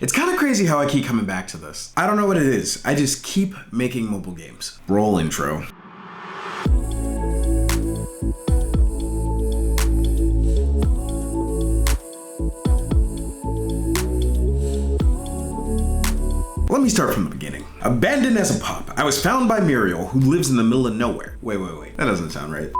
It's kind of crazy how I keep coming back to this. I don't know what it is. I just keep making mobile games. Roll intro. Let me start from the beginning. Abandoned as a pup, I was found by Muriel, who lives in the middle of nowhere. Wait. That doesn't sound right.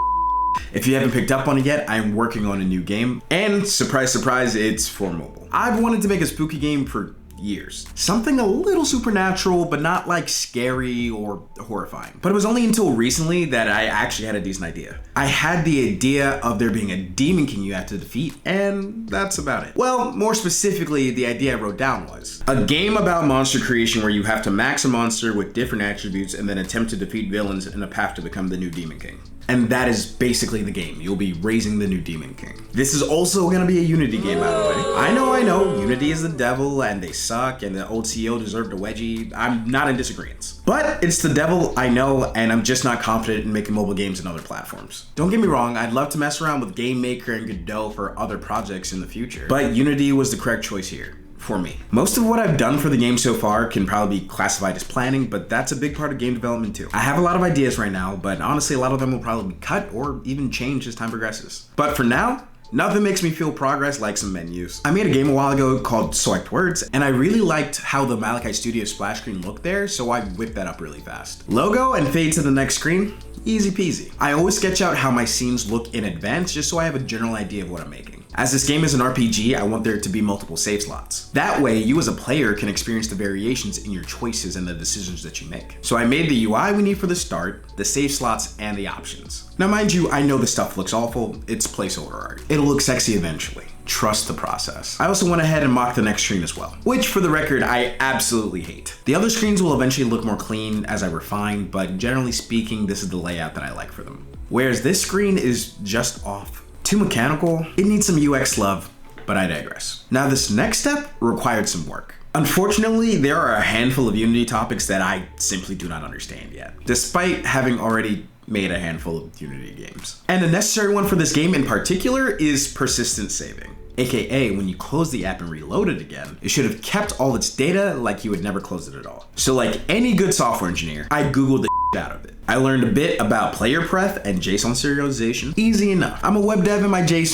If you haven't picked up on it yet, I'm working on a new game. And surprise, surprise, it's for mobile. I've wanted to make a spooky game for years. Something a little supernatural, but not like scary or horrifying. But it was only until recently that I actually had a decent idea. I had the idea of there being a demon king you have to defeat, and that's about it. Well, more specifically, the idea I wrote down was a game about monster creation where you have to max a monster with different attributes and then attempt to defeat villains in a path to become the new demon king. And that is basically the game. You'll be raising the new Demon King. This is also gonna be a Unity game, by the way. I know, Unity is the devil and they suck and the old CEO deserved a wedgie. I'm not in disagreement. But it's the devil, I know, and I'm just not confident in making mobile games on other platforms. Don't get me wrong, I'd love to mess around with Game Maker and Godot for other projects in the future, but Unity was the correct choice here. For me. Most of what I've done for the game so far can probably be classified as planning, but that's a big part of game development too. I have a lot of ideas right now, but honestly a lot of them will probably be cut or even change as time progresses. But for now, nothing makes me feel progress like some menus. I made a game a while ago called Select Words, and I really liked how the Malachi Studio splash screen looked there, so I whipped that up really fast. Logo and fade to the next screen, easy peasy. I always sketch out how my scenes look in advance just so I have a general idea of what I'm making. As this game is an RPG, I want there to be multiple save slots. That way, you as a player can experience the variations in your choices and the decisions that you make. So I made the UI we need for the start, the save slots, and the options. Now mind you, I know this stuff looks awful, it's placeholder art. It'll look sexy eventually. Trust the process. I also went ahead and mocked the next screen as well, which for the record, I absolutely hate. The other screens will eventually look more clean as I refine, but generally speaking, this is the layout that I like for them. Whereas this screen is just off. Too mechanical, it needs some UX love, but I digress. Now this next step required some work. Unfortunately, there are a handful of Unity topics that I simply do not understand yet, despite having already made a handful of Unity games. And the necessary one for this game in particular is persistent saving. AKA, when you close the app and reload it again, it should have kept all its data like you would never close it at all. So like any good software engineer, I Googled the out of it. I learned a bit about player pref and JSON serialization. Easy enough. I'm a web dev in my day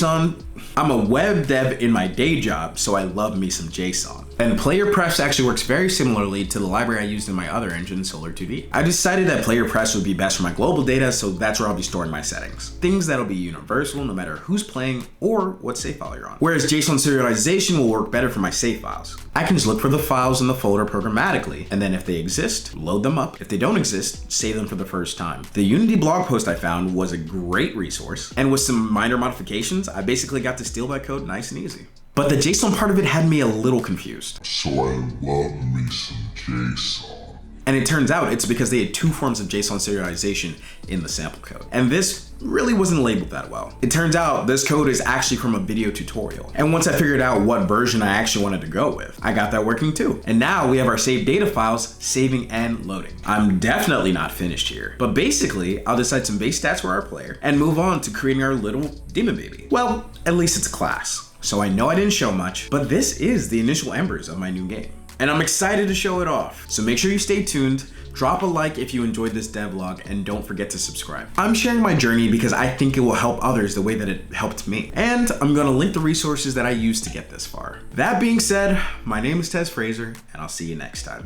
job, so I love me some JSON. And player prefs actually works very similarly to the library I used in my other engine, Solar 2D. I decided that player prefs would be best for my global data, so that's where I'll be storing my settings. Things that'll be universal no matter who's playing or what save file you're on. Whereas JSON serialization will work better for my save files. I can just look for the files in the folder programmatically, and then if they exist, load them up. If they don't exist, save them for the first time. The Unity blog post I found was a great resource, and with some minor modifications, I basically got to steal that code nice and easy. But the JSON part of it had me a little confused. So I love me some JSON. And it turns out it's because they had two forms of JSON serialization in the sample code. And this really wasn't labeled that well. It turns out this code is actually from a video tutorial. And once I figured out what version I actually wanted to go with, I got that working too. And now we have our saved data files saving and loading. I'm definitely not finished here, but basically I'll decide some base stats for our player and move on to creating our little demon baby. Well, at least it's a class. So I know I didn't show much, but this is the initial embers of my new game. And I'm excited to show it off. So make sure you stay tuned, drop a like if you enjoyed this devlog, and don't forget to subscribe. I'm sharing my journey because I think it will help others the way that it helped me. And I'm gonna link the resources that I used to get this far. That being said, my name is Tez Fraser, and I'll see you next time.